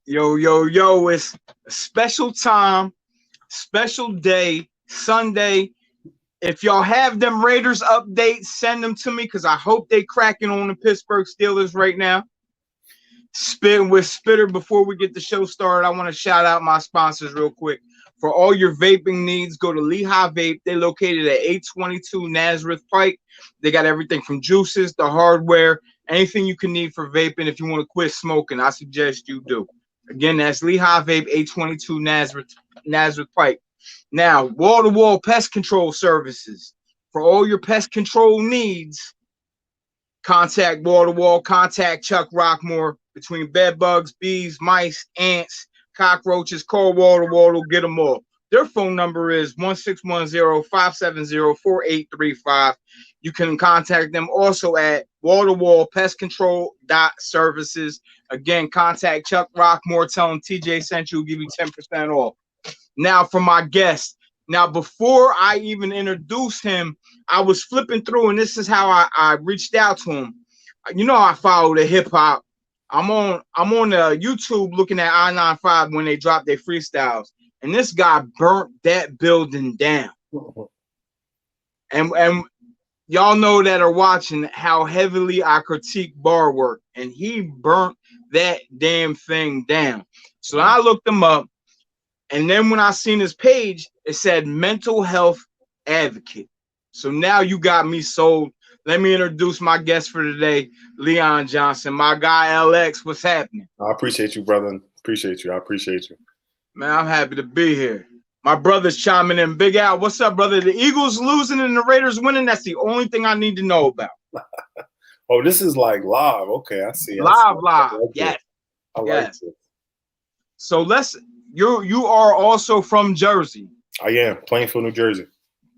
Yo, yo, yo, it's a special time, special day, Sunday. If y'all have them Raiders updates, send them to me because I hope they cracking on the Pittsburgh Steelers right now. Spitting with Spitter. Before we get the show started, I want to shout out my sponsors real quick. For all your vaping needs, go to Lehigh Vape. They're located at 822 Nazareth Pike. They got everything from juices, the hardware, anything you can need for vaping. If you want to quit smoking, I suggest you do. Again, that's Lehigh Vape, 822 Nazareth Pike. Now, wall-to-wall pest control services. For all your pest control needs, contact wall-to-wall, contact Chuck Rockmore. Between bed bugs, bees, mice, ants, cockroaches, call wall-to-wall to get them all. Their phone number is 1-610-570-4835. You can contact them also at wall-to-wall pest control services. Again, contact Chuck Rockmore. Tell him TJ sent you. Will give you 10% off. Now for my guest. Now, before I even introduce him, I was flipping through, and this is how I reached out to him. You know, I follow the hip hop. I'm on YouTube looking at I-95 when they drop their freestyles, and this guy burnt that building down. And y'all know that are watching how heavily I critique bar work, and he burnt that damn thing down. So I looked him up, and then when I seen his page, it said mental health advocate. So now you got me sold. Let me introduce my guest for today, Leon Johnson, my guy, Ell Ex. What's happening? I appreciate you, brother. Appreciate you. I appreciate you. Man, I'm happy to be here. My brother's chiming in. Big Al, what's up, brother? The Eagles losing and the Raiders winning. That's the only thing I need to know about. Oh, this is like live. Okay, I see. Live. Yes. I like it. So you are also from Jersey. I am. Plainfield, New Jersey.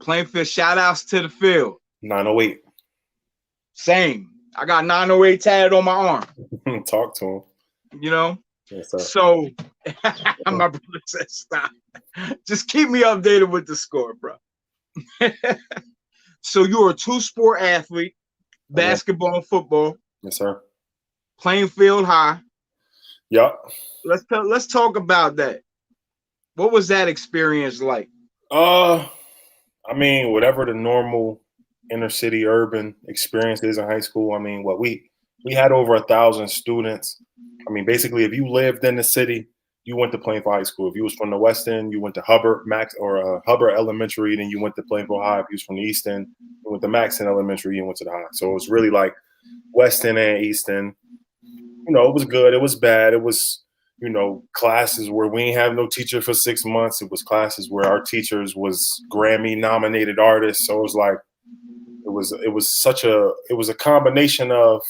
Plainfield, shout outs to the field. 908. Same. I got 908 tatted on my arm. Talk to him. You know? Yes, sir. So my brother said stop. Just keep me updated with the score, bro. So you're a two-sport athlete, basketball and football. Yes, sir. Plainfield High. Yup. Let's talk about that. What was that experience like? I mean, whatever the normal inner city urban experience is in high school. I mean, we had over 1,000 students. I mean, basically, if you lived in the city, you went to Plainfield High School. If you was from the West End, you went to Hubbard Hubbard Elementary, then you went to Plainfield High. If you was from the East End, you went to Maxon Elementary, and went to the high. So it was really like West End and East End. You know, it was good. It was bad. It was, you know, classes where we didn't have no teacher for 6 months. It was classes where our teachers was Grammy-nominated artists. So it was like, it was a combination of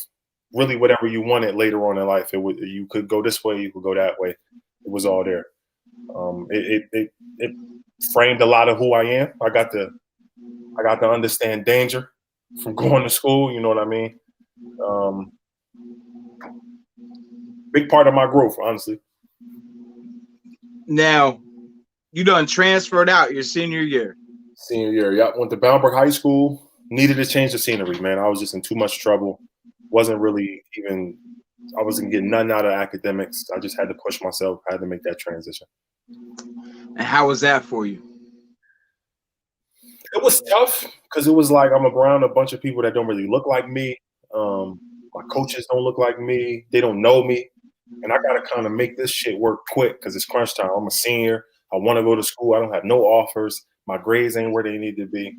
really whatever you wanted later on in life. You could go this way, you could go that way. It was all there. It framed a lot of who I am. I got to understand danger from going to school. You know what I mean? Big part of my growth, honestly. Now, you done transferred out your senior year. Senior year, yeah. Went to Boundbrook High School. Needed to change the scenery, man. I was just in too much trouble. I wasn't getting nothing out of academics. I just had to push myself. I had to make that transition. And how was that for you? It was tough because it was like I'm around a bunch of people that don't really look like me. My coaches don't look like me. They don't know me. And I got to kind of make this shit work quick because it's crunch time. I'm a senior. I want to go to school. I don't have no offers. My grades ain't where they need to be.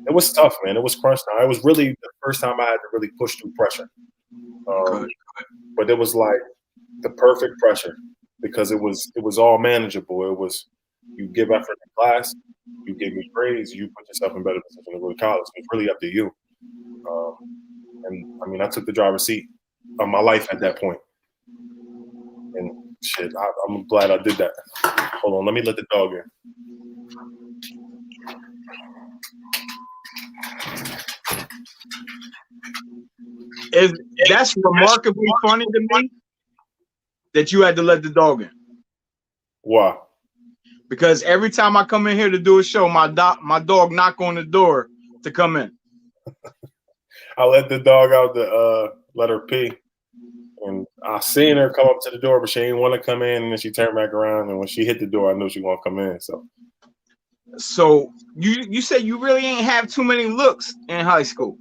It was tough, man. It was crunch time. It was really the first time I had to really push through pressure. But it was like the perfect pressure because it was all manageable. It was you give effort in class, you give your grades, you put yourself in better position to go to college. It's really up to you. And I mean, I took the driver's seat of my life at that point. And shit, I'm glad I did that. Hold on, let me let the dog in. That's remarkably funny to me that you had to let the dog in. Why? Because every time I come in here to do a show, my dog knock on the door to come in. I let the dog out to let her pee, And I seen her come up to the door, but she didn't want to come in. And then she turned back around. And when she hit the door, I knew she want to come in. So you said you really ain't have too many looks in high school.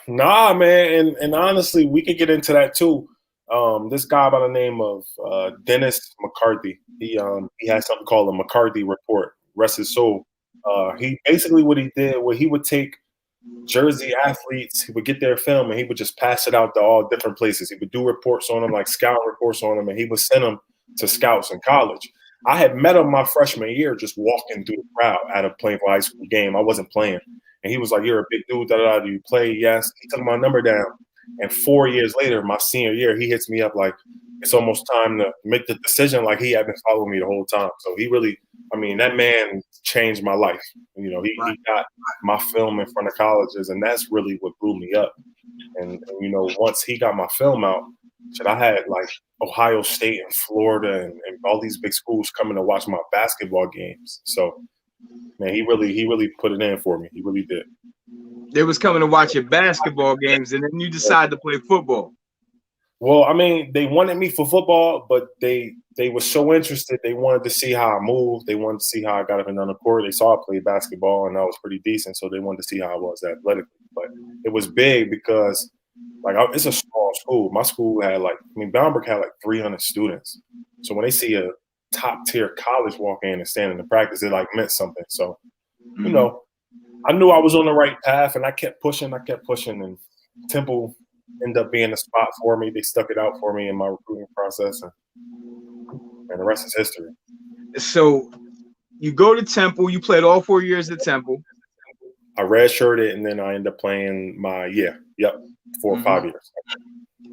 Nah, man. And honestly, we could get into that too. This guy by the name of Dennis McCarthy, he has something called a McCarthy report. Rest his soul. He basically what he did, he would take Jersey athletes, he would get their film and he would just pass it out to all different places. He would do reports on them, like scout reports on them, and he would send them to scouts in college. I had met him my freshman year just walking through the crowd at a Plainville High School game. I wasn't playing. And he was like, "You're a big dude, da-da-da, do you play?" Yes. He took my number down. And 4 years later, my senior year, he hits me up like, it's almost time to make the decision. Like he had been following me the whole time. So he really, that man changed my life. He got my film in front of colleges, and that's really what blew me up. And once he got my film out, I had like Ohio State and Florida and all these big schools coming to watch my basketball games. So, man, he really put it in for me. He really did. They was coming to watch your basketball games, and then you decided to play football. Well, they wanted me for football, but they were so interested. They wanted to see how I moved. They wanted to see how I got up and down the court. They saw I played basketball, and I was pretty decent, so they wanted to see how I was athletically. But it was big because, it's a small school. My school had Bamberg had 300 students. So when they see a top-tier college walk in and stand in the practice, it meant something. So, I knew I was on the right path, and I kept pushing, and Temple ended up being a spot for me. They stuck it out for me in my recruiting process, and the rest is history. So you go to Temple. You played all 4 years at Temple. I redshirted, and then I ended up playing 4 or 5 years.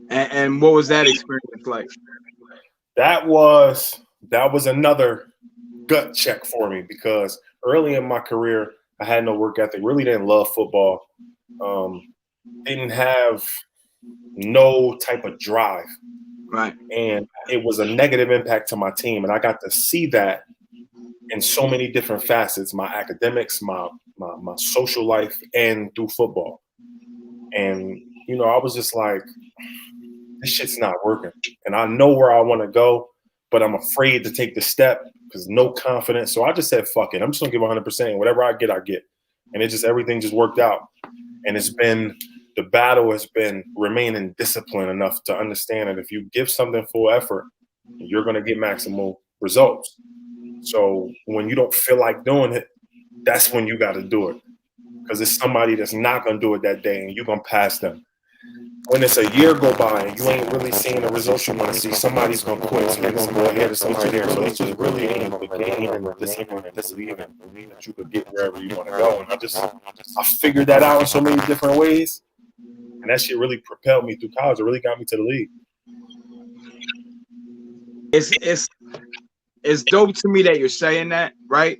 And what was that experience like? That was another gut check for me because early in my career, I had no work ethic, really didn't love football, didn't have no type of drive. Right. And it was a negative impact to my team. And I got to see that in so many different facets, my academics, my social life, and through football. And, I was just like, this shit's not working. And I know where I want to go, but I'm afraid to take the step because no confidence. So I just said, fuck it. I'm just going to give 100%. Whatever I get, I get. And everything just worked out. And the battle has been remaining disciplined enough to understand that if you give something full effort, you're going to get maximal results. So when you don't feel like doing it, that's when you got to do it. Because it's somebody that's not going to do it that day and you're going to pass them. When it's a year go by and you ain't really seeing the results you want to see, somebody's going to quit. So they're going to go ahead of somebody there. So it's just really aimed the gain and believing that you could get wherever you want to go. And I figured that out in so many different ways. And that shit really propelled me through college. It really got me to the league. It's dope to me that you're saying that, right?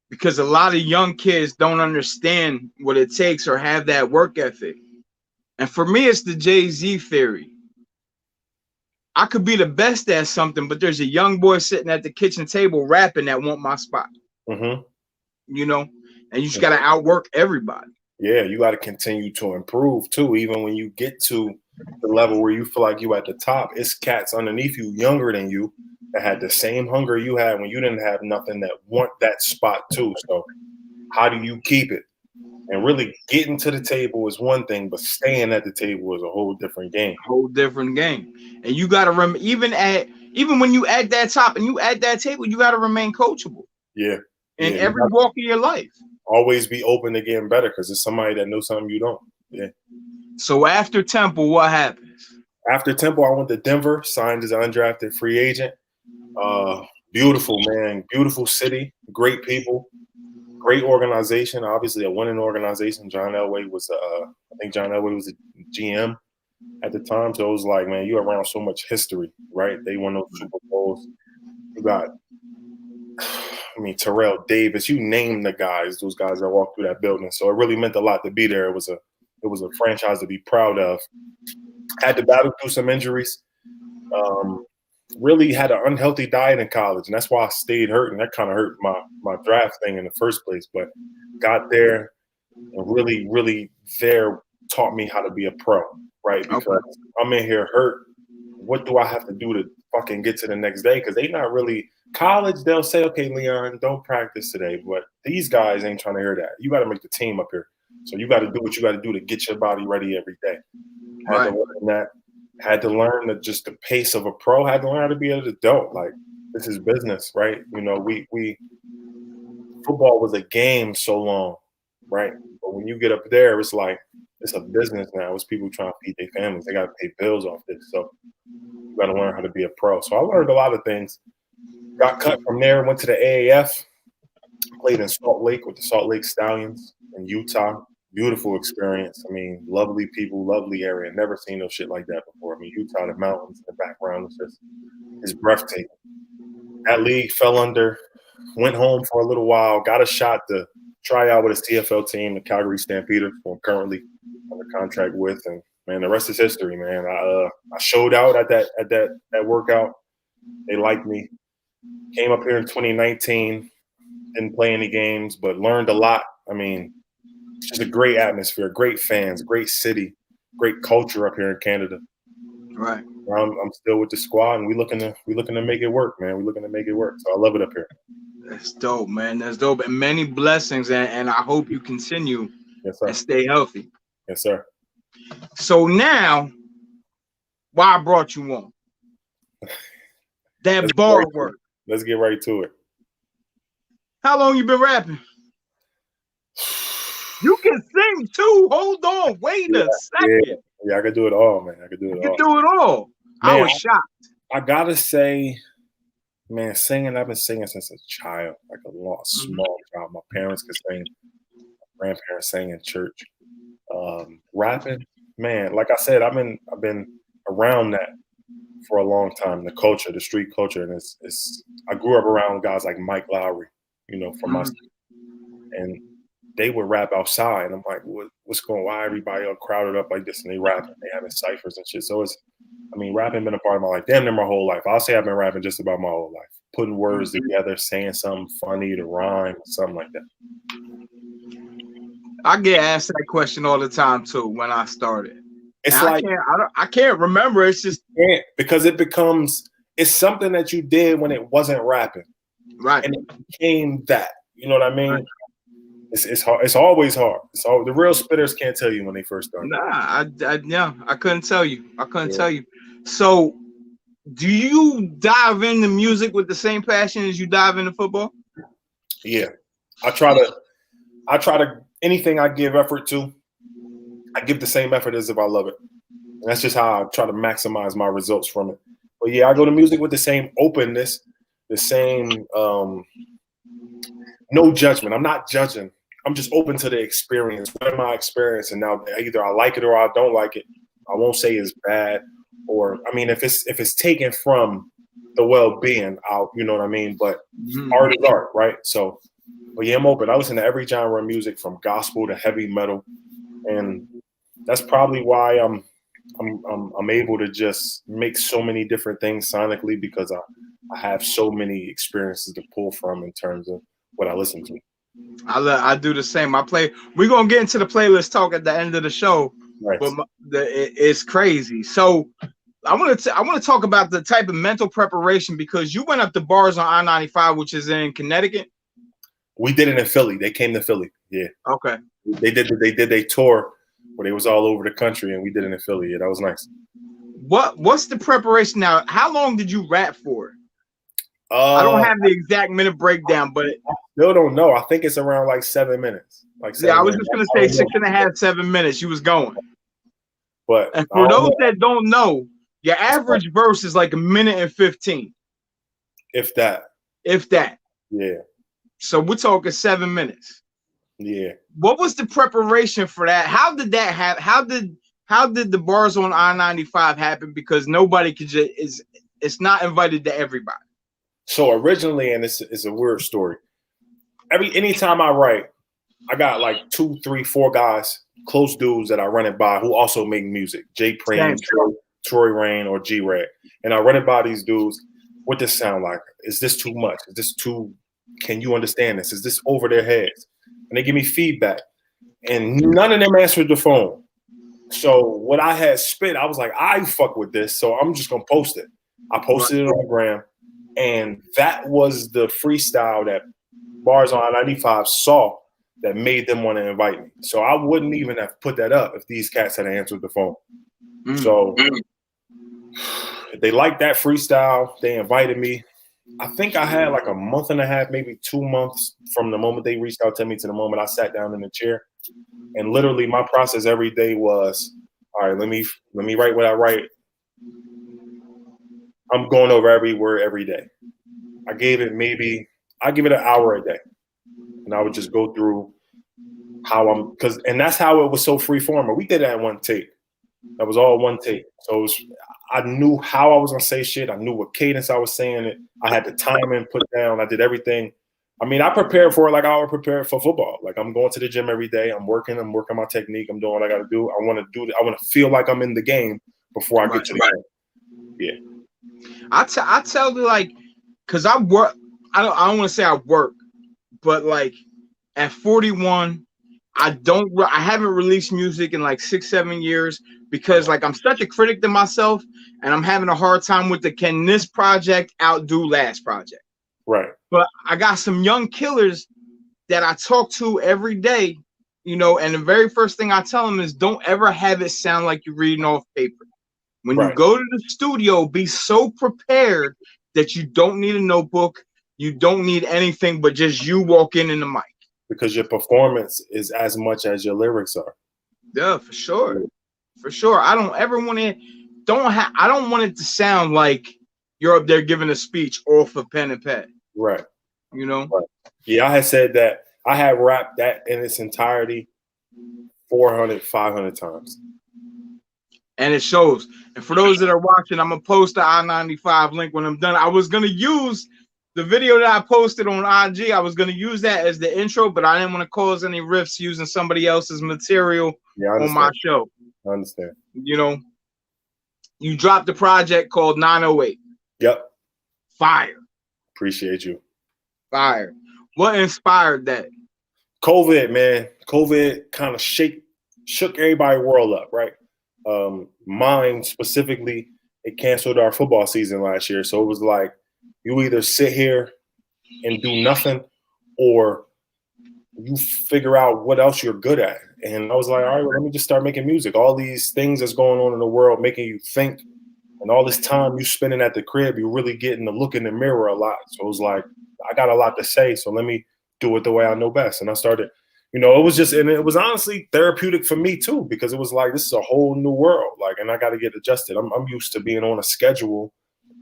Because a lot of young kids don't understand what it takes or have that work ethic. And for me, it's the Jay-Z theory. I could be the best at something, but there's a young boy sitting at the kitchen table rapping that want my spot. Mm-hmm. And you just got to outwork everybody. Yeah, you got to continue to improve too. Even when you get to the level where you feel like you at the top, it's cats underneath you, younger than you, that had the same hunger you had when you didn't have nothing, that want that spot too. So how do you keep it? And really getting to the table is one thing, but staying at the table is a whole different game. And you got to remember, even when you at that top and you at that table, you got to remain coachable. Yeah. In every walk of your life. Always be open to getting better because it's somebody that knows something you don't. Yeah. So after Temple, what happens? After Temple, I went to Denver, signed as an undrafted free agent. Beautiful, man. Beautiful city. Great people. Great organization. Obviously, a winning organization. John Elway was, I think John Elway was the GM at the time. So it was like, man, you're around so much history, right? They won those Super Bowls. You got, Terrell Davis. You name the guys. Those guys that walked through that building. So it really meant a lot to be there. It was a franchise to be proud of. Had to battle through some injuries. Really had an unhealthy diet in college, and that's why I stayed hurt, and that kind of hurt my draft thing in the first place. But got there and really there taught me how to be a pro, right? Because I'm in here hurt, what do I have to do to fucking get to the next day? Because they not really college. They'll say, okay, Leon, don't practice today. But these guys ain't trying to hear that. You got to make the team up here. So you got to do what you got to do to get your body ready every day. Had to learn that. Had to learn just the pace of a pro. Had to learn how to be an adult. Like, this is business, right? You know, we football was a game so long, right? But when you get up there, it's like it's a business now. It's people trying to feed their families. They got to pay bills off this. So you got to learn how to be a pro. So I learned a lot of things. Got cut from there. Went to the AAF. Played in Salt Lake with the Salt Lake Stallions in Utah. Beautiful experience. I mean, lovely people, lovely area. Never seen no shit like that before. I mean, Utah, the mountains, the background was just is breathtaking. That league fell under. Went home for a little while. Got a shot to try out with his TFL team, the Calgary Stampeders, who I'm currently under contract with. And man, the rest is history, man. I showed out at that workout. They liked me. Came up here in 2019. Didn't play any games, but learned a lot. I mean, it's just a great atmosphere, great fans, great city, great culture up here in Canada. Right. I'm still with the squad, and we looking to make it work, man. We looking to make it work. So I love it up here. That's dope, man. That's dope, and many blessings, and I hope you continue and stay healthy. Yes, sir. So now, why I brought you on? That bar work. Let's get right to it. How long you been rapping? You can sing too. Hold on. Wait a second. Yeah, I can do it all, man. I can do it all. You can do it all. Man, I was shocked. I gotta say, man, singing, I've been singing since a child, like a small child. My parents could sing, my grandparents sang in church. Rapping, man, like I said, I've been around that for a long time. The culture, the street culture, and it's I grew up around guys like Mike Lowry, you know, from my street. And they would rap outside. And I'm like, what's going on? Why everybody all crowded up like this and they rapping, they having ciphers and shit. So rapping been a part of my life. Damn near my whole life. I'll say I've been rapping just about my whole life. Putting words together, saying something funny to rhyme, something like that. I get asked that question all the time too when I started. It's and like I can't remember. It's just because it's something that you did when it wasn't rapping. Right. And it became that. You know what I mean? Right. It's hard. It's always hard. So the real spitters can't tell you when they first started. Nah, I couldn't tell you. I couldn't tell you. So, do you dive into music with the same passion as you dive into football? Yeah, I try to anything I give effort to, I give the same effort as if I love it. And that's just how I try to maximize my results from it. But yeah, I go to music with the same openness, the same no judgment. I'm not judging. I'm just open to the experience. What am I experiencing now? Either I like it or I don't like it. I won't say it's bad, or I mean, if it's taken from the well-being, you know what I mean. But art is art, right? So, but yeah, I'm open. I listen to every genre of music, from gospel to heavy metal, and that's probably why I'm able to just make so many different things sonically, because I have so many experiences to pull from in terms of what I listen to. I do the same. We're gonna get into the playlist talk at the end of the show, right. But it's crazy. So I want to talk about the type of mental preparation, because you went up to bars on I-95, which is in Connecticut. We did it in Philly. They came to Philly. Yeah. Okay. They did a tour where they was all over the country, and we did it in Philly. Yeah, that was nice. What's the preparation now? How long did you rap for? I don't have the exact minute breakdown, but I still don't know. I think it's around like 7 minutes. I was just gonna say 6.5, 7 minutes. You was going. But and for those that don't know, your average verse is like 1:15. If that. Yeah. So we're talking 7 minutes. Yeah. What was the preparation for that? How did that happen? How did the bars on I-95 happen? Because nobody could it's not invited to everybody. So originally, and it's a weird story. Anytime I write, I got like 2, 3, 4 guys, close dudes that I run it by who also make music. Jay Preem, Troy Rain, or G-Rag. And I run it by these dudes. What this sound like? Is this too much? Is this too? Can you understand this? Is this over their heads? And they give me feedback. And none of them answered the phone. So what I had spit, I was like, I fuck with this, so I'm just gonna post it. I posted it on the gram, and that was the freestyle that Bars on I-95 saw that made them want to invite me. So I wouldn't even have put that up if these cats had answered the phone. So they liked that freestyle. They invited me. I think I had like a month and a half, maybe 2 months from the moment they reached out to me to the moment I sat down in the chair. And literally my process every day was, all right, let me write what I write. I'm going over every word every day. I give it an hour a day. And I would just go through how and that's how it was so free form. We did that in one take. That was all one take. So I knew how I was gonna say shit. I knew what cadence I was saying it. I had the timing put down. I did everything. I mean, I prepared for it like I would prepare for football. Like I'm going to the gym every day. I'm working my technique. I'm doing what I got to do. I want to feel like I'm in the game before I get to the game. Yeah. I tell you, like, cause I work. I don't want to say I work, but like at 41, I haven't released music in like 6-7 years because like I'm such a critic to myself, and I'm having a hard time with can this project outdo last project? Right. But I got some young killers that I talk to every day, you know, and the very first thing I tell them is don't ever have it sound like you're reading off paper. When you go to the studio, be so prepared that you don't need a notebook, you don't need anything but just you walk in the mic. Because your performance is as much as your lyrics are. Yeah, for sure. For sure. I don't ever want it. I don't want it to sound like you're up there giving a speech off of pen and pad. Right. You know? Right. Yeah, I had said that. I had rapped that in its entirety 400, 500 times. And it shows. And for those that are watching, I'm going to post the I-95 link when I'm done. I was going to use the video that I posted on IG. I was going to use that as the intro, but I didn't want to cause any rifts using somebody else's material on my show. I understand. You know, you dropped a project called 908. Yep. Fire. Appreciate you. Fire. What inspired that? COVID, man. COVID kind of shook everybody's world up, right? Mine specifically, it canceled our football season last year. So it was like, you either sit here and do nothing or you figure out what else you're good at. And I was like, all right, well, let me just start making music. All these things that's going on in the world, making you think, and all this time you spending at the crib, you're really getting to look in the mirror a lot. So it was like, I got a lot to say, so let me do it the way I know best. And I started, you know, it was honestly therapeutic for me too, because it was like, this is a whole new world. Like, and I got to get adjusted. I'm used to being on a schedule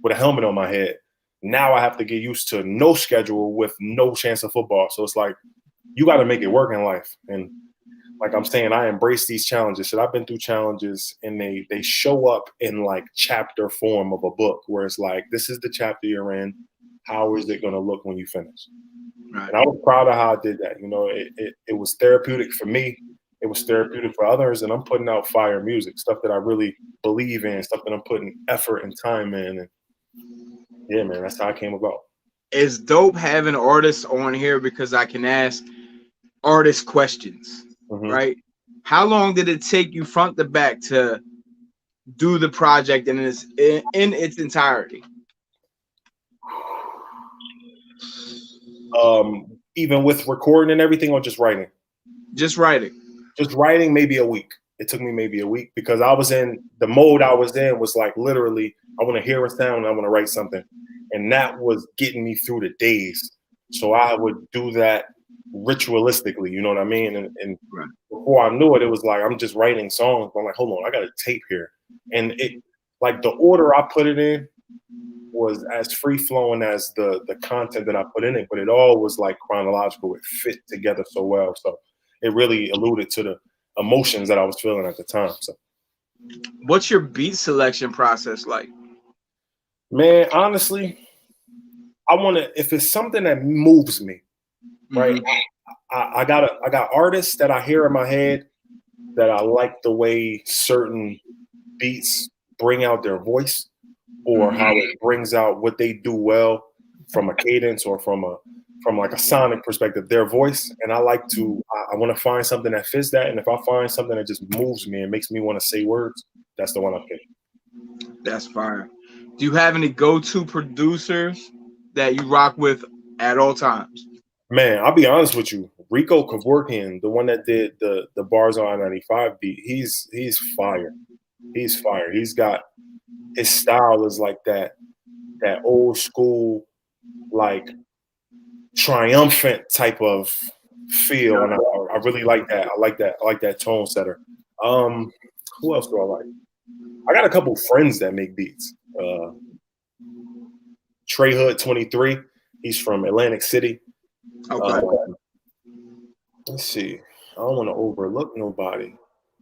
with a helmet on my head. Now I have to get used to no schedule with no chance of football. So it's like, you got to make it work in life. And like I'm saying, I embrace these challenges. So I've been through challenges, and they show up in like chapter form of a book where it's like, this is the chapter you're in. How is it going to look when you finish? Right. And I was proud of how I did that. You know, it was therapeutic for me. It was therapeutic for others. And I'm putting out fire music, stuff that I really believe in, stuff that I'm putting effort and time in. And yeah, man, that's how I came about. It's dope having artists on here because I can ask artists questions, right? How long did it take you front to back to do the project in its entirety? Even with recording and everything, or just writing? Just writing. Just writing, maybe a week. It took me maybe a week because I was in the mode I was in was like literally, I want to hear a sound and I want to write something. And that was getting me through the days. So I would do that ritualistically, you know what I mean? And right. Before I knew it, it was like, I'm just writing songs. I'm like, hold on, I got a tape here. And it, like the order I put it in was as free flowing as the content that I put in it, but it all was like chronological. It fit together so well. So it really alluded to the emotions that I was feeling at the time. So what's your beat selection process like? Man, honestly, I want to, if it's something that moves me, right? I got artists that I hear in my head that I like the way certain beats bring out their voice or how it brings out what they do well from a cadence or from from like a sonic perspective, their voice, and I like to. I want to find something that fits that, and if I find something that just moves me and makes me want to say words, that's the one I pick. That's fire. Do you have any go-to producers that you rock with at all times? Man, I'll be honest with you. Rico Kevorkian, the one that did the bars on I-95 beat, he's fire. He's fire. He's got his style is like that old school, like triumphant type of feel, and I really like that. I like that. I like that tone setter. Who else do I like? I got a couple friends that make beats. Trey Hood 23. He's from Atlantic City. Okay. Let's see. I don't want to overlook nobody,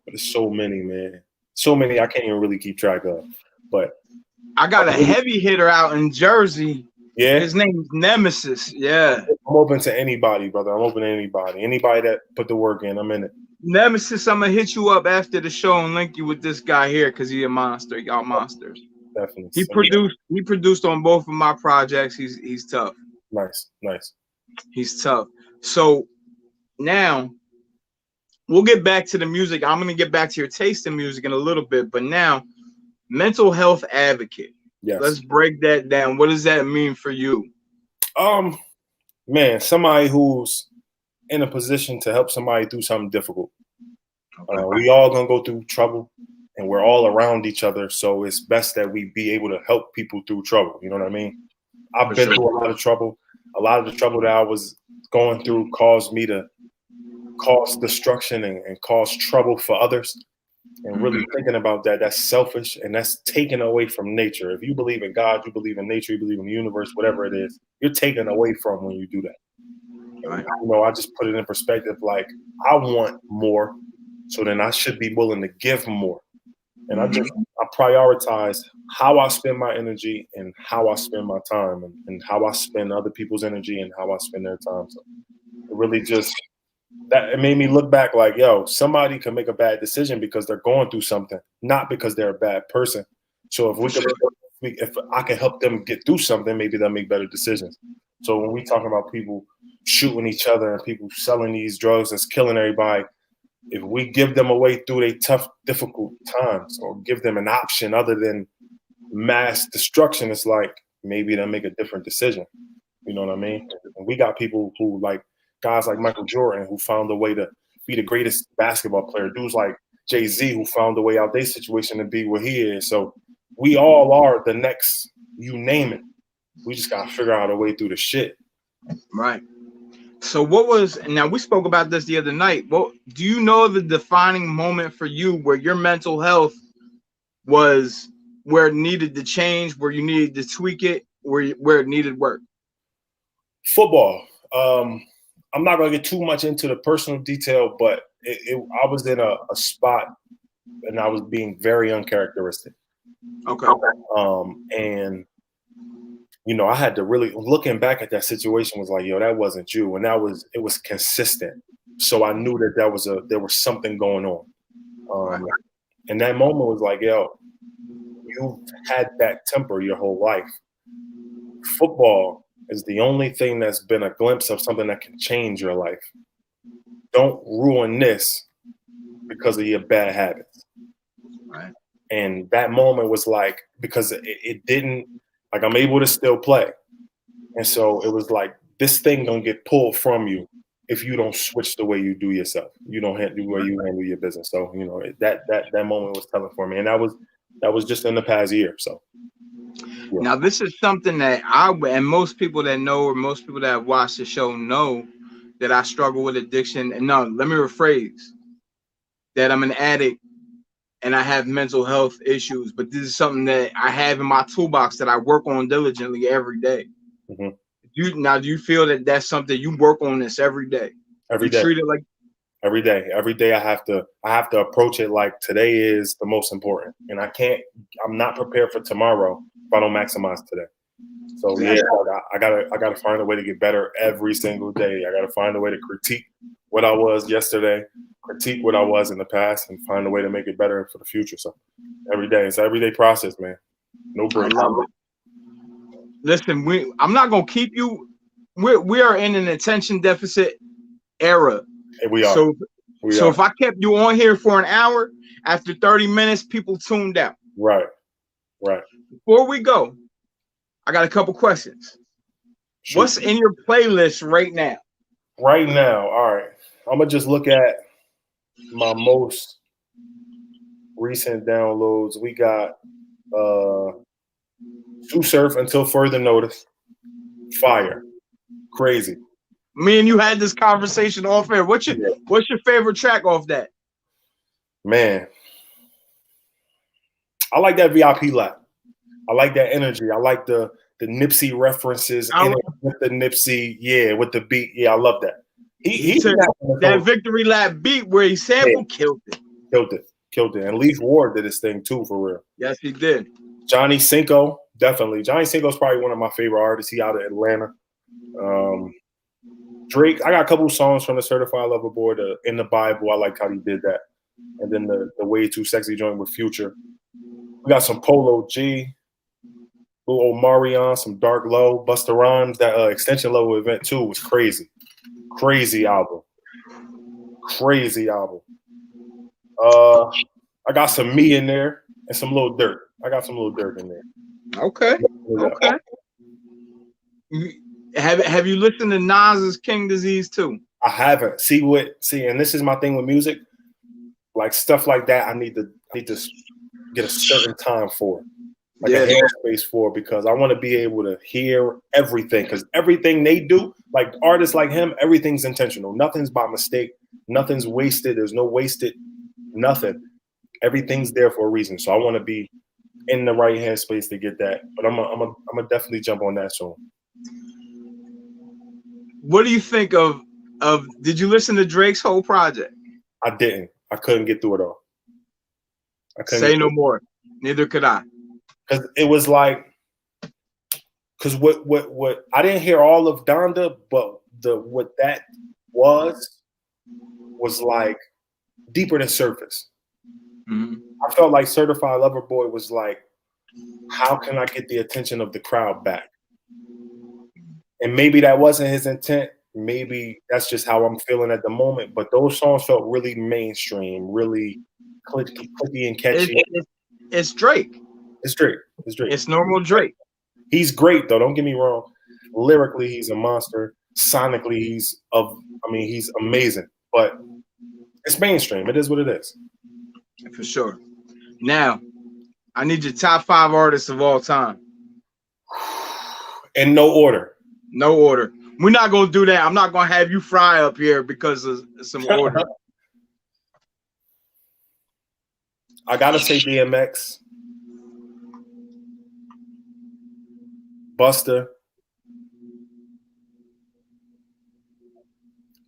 but there's so many, man. So many I can't even really keep track of. But I got a heavy hitter out in Jersey. Yeah, his name is Nemesis. Yeah, I'm open to anybody, brother. I'm open to anybody. Anybody that put the work in, I'm in it. Nemesis, I'm gonna hit you up after the show and link you with this guy here because he's a monster. Y'all monsters. Definitely. He produced on both of my projects. He's tough. Nice. He's tough. So now we'll get back to the music. I'm gonna get back to your taste in music in a little bit, but now mental health advocate. Yes. Let's break that down. What does that mean for you? Man, somebody who's in a position to help somebody through something difficult. Okay. We all gonna go through trouble, and we're all around each other, so it's best that we be able to help people through trouble. You know what I mean? I've been through a lot of trouble. A lot of the trouble that I was going through caused me to cause destruction and cause trouble for others. And really thinking about that, that's selfish and that's taken away from nature. If you believe in God, you believe in nature, you believe in the universe, whatever it is, you're taken away from when you do that. Right. You know, I just put it in perspective, like I want more, so then I should be willing to give more. And I prioritize how I spend my energy and how I spend my time and how I spend other people's energy and how I spend their time. So it really just that it made me look back like, yo, somebody can make a bad decision because they're going through something, not because they're a bad person. So if I can help them get through something, maybe they'll make better decisions. So when we talk about people shooting each other and people selling these drugs that's killing everybody, if we give them away through their tough, difficult times or give them an option other than mass destruction, it's like maybe they'll make a different decision. You know what I mean? And we got people who like guys like Michael Jordan who found a way to be the greatest basketball player. Dudes like Jay-Z who found a way out their situation to be where he is. So we all are the next, you name it. We just got to figure out a way through the shit. Right. So what was, now we spoke about this the other night. Well, do you know the defining moment for you where your mental health was where it needed to change, where you needed to tweak it, where it needed work? Football. I'm not going to get too much into the personal detail, but I was in a spot and I was being very uncharacteristic. Okay. And, you know, I had to really, looking back at that situation was like, yo, that wasn't you. And it was consistent. So I knew that there was something going on. And that moment was like, yo, you've had that temper your whole life. Football is the only thing that's been a glimpse of something that can change your life. Don't ruin this because of your bad habits. Right. And that moment was like, because it didn't, like I'm able to still play. And so it was like, this thing don't get pulled from you if you don't switch the way you do yourself. You don't handle the way you handle your business. So, you know, that moment was telling for me. And that was just in the past year. So. Yeah. Now, this is something that and most people that know or most people that have watched the show know that I struggle with addiction. And no, let me rephrase that I'm an addict and I have mental health issues, but this is something that I have in my toolbox that I work on diligently every day. Mm-hmm. Do you feel that that's something you work on this every day? Every day. Treat it like every day I have to approach it like today is the most important. And I'm not prepared for tomorrow if I don't maximize today. So yeah, I gotta find a way to get better every single day. I gotta find a way to critique what I was yesterday, critique what I was in the past, and find a way to make it better for the future. So every day, it's an everyday process, man. No break. Listen, I'm not gonna keep you we are in an attention deficit era. And we are. So we are. if I kept you on here for an hour, after 30 minutes, people tuned out. Right. Before we go, I got a couple questions. Shoot. What's in your playlist right now? Right now, all right. I'm gonna just look at my most recent downloads. We got Sue Surf Until Further Notice. Fire. Crazy. Me and you had this conversation off air. What's your favorite track off that? Man, I like that VIP lap. I like that energy. I like the Nipsey references in it with the Nipsey, with the beat. Yeah, I love that. He that victory lap beat where he sampled, killed it. And Leaf Ward did his thing too, for real. Yes, he did. Johnny Cinco, definitely. Johnny Cinco is probably one of my favorite artists. He out of Atlanta. Drake, I got a couple songs from the Certified Lover Boy. In the Bible, I like how he did that. And then the Way Too Sexy joint with Future. We got some Polo G, little Omarion, some Dark Low, Busta Rhymes. That Extension Level event too was crazy. Crazy album. I got some Me in there and some Lil Durk. I got some Lil Durk in there. Okay. Have you listened to Nas's King Disease too? I haven't. See, and this is my thing with music. Like stuff like that, I need to get a certain time for, like a headspace for, because I want to be able to hear everything. Because everything they do, like artists like him, everything's intentional. Nothing's by mistake. Nothing's wasted. There's no wasted nothing. Everything's there for a reason. So I want to be in the right headspace to get that. But I'm gonna definitely jump on that soon. What do you think of? Did you listen to Drake's whole project? I didn't. I couldn't get through it all. Say no more. Neither could I. Because it was like, what I didn't hear all of Donda, but what that was like deeper than surface. Mm-hmm. I felt like Certified Lover Boy was like, how can I get the attention of the crowd back? And maybe that wasn't his intent. Maybe that's just how I'm feeling at the moment. But those songs felt really mainstream, really clicky and catchy. It's Drake. It's Drake. It's normal Drake. He's great though. Don't get me wrong. Lyrically, he's a monster. Sonically, he's amazing. But it's mainstream. It is what it is. For sure. Now, I need your top 5 artists of all time. In no order. No order. We're not gonna do that. I'm not gonna have you fry up here because of some order. I gotta say DMX, Busta,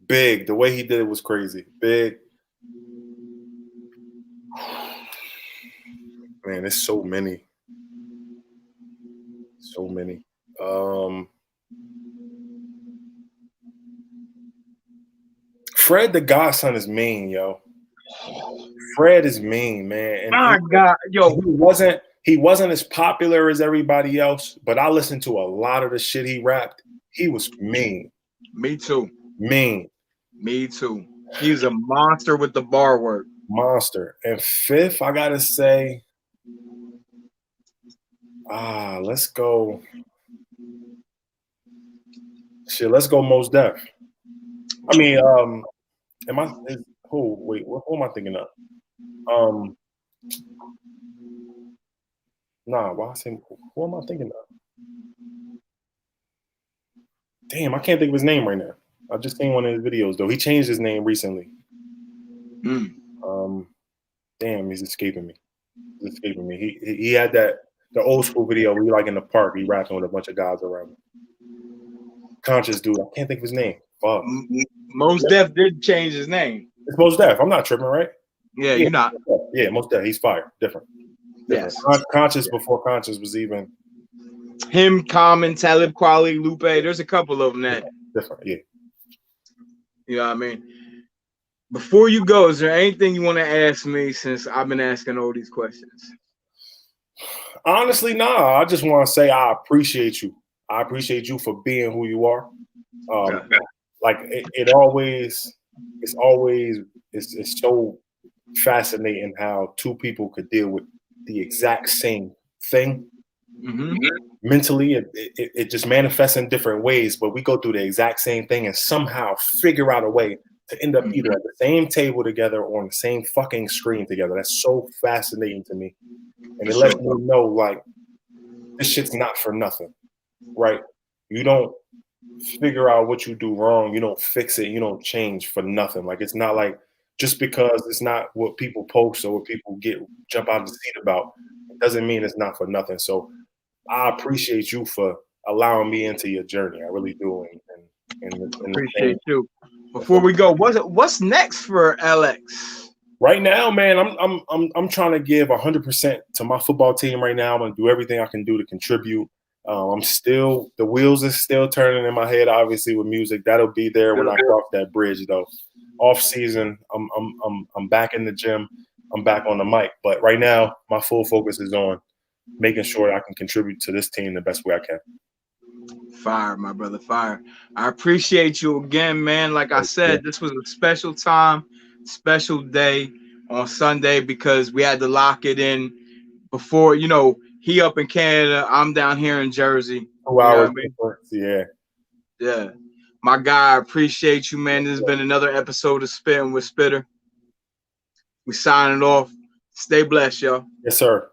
Big. The way he did it was crazy. Big. Man, there's so many. Fred the Godson is mean, yo. Fred is mean, man. And my God, yo. He wasn't as popular as everybody else, but I listened to a lot of the shit he rapped. He was mean. Me too. Mean. Me too. He was a monster with the bar work. Monster. And 5th, I gotta say, let's go. Shit, let's go Mos Def. I mean, who am I thinking of? Who am I thinking of? Damn, I can't think of his name right now. I just seen one of his videos though. He changed his name recently. Damn, he's escaping me. He had the old school video where he like in the park, he rapping with a bunch of guys around him. Conscious dude. I can't think of his name. Fuck. Mos Def did change his name. It's Mos Def. I'm not tripping, right? Yeah, you're not. Yeah, Mos Def. He's fire. Different. Yes. Conscious before Conscious was even. Him, Common, Talib Kweli, Lupe. There's a couple of them that. Different, yeah. You know what I mean? Before you go, is there anything you want to ask me since I've been asking all these questions? Honestly, nah. I just want to say I appreciate you. I appreciate you for being who you are. Um, like it always, it's so fascinating how two people could deal with the exact same thing. Mm-hmm. Mentally, it just manifests in different ways, but we go through the exact same thing and somehow figure out a way to end up either at the same table together or on the same fucking screen together. That's so fascinating to me. And it lets me know, like, this shit's not for nothing, right? You don't figure out what you do wrong. You don't fix it. You don't change for nothing. Like, it's not like just because it's not what people post or what people jump out of the seat about, it doesn't mean it's not for nothing. So I appreciate you for allowing me into your journey. I really do. And Appreciate you. Before we go, what's next for Ell Ex? Right now, man, I'm trying to give 100% to my football team right now. I'm gonna do everything I can do to contribute. The wheels are still turning in my head. Obviously, with music, that'll be there when I cross that bridge. Though, off season, I'm back in the gym. I'm back on the mic. But right now, my full focus is on making sure I can contribute to this team the best way I can. Fire, my brother, fire. I appreciate you again, man. Like I said, this was a special time, special day on Sunday because we had to lock it in before, he up in Canada, I'm down here in Jersey. 2 hours difference, yeah. Yeah. My guy, I appreciate you, man. This has been another episode of Spittin with Spitter. We signing off. Stay blessed, y'all. Yes, sir.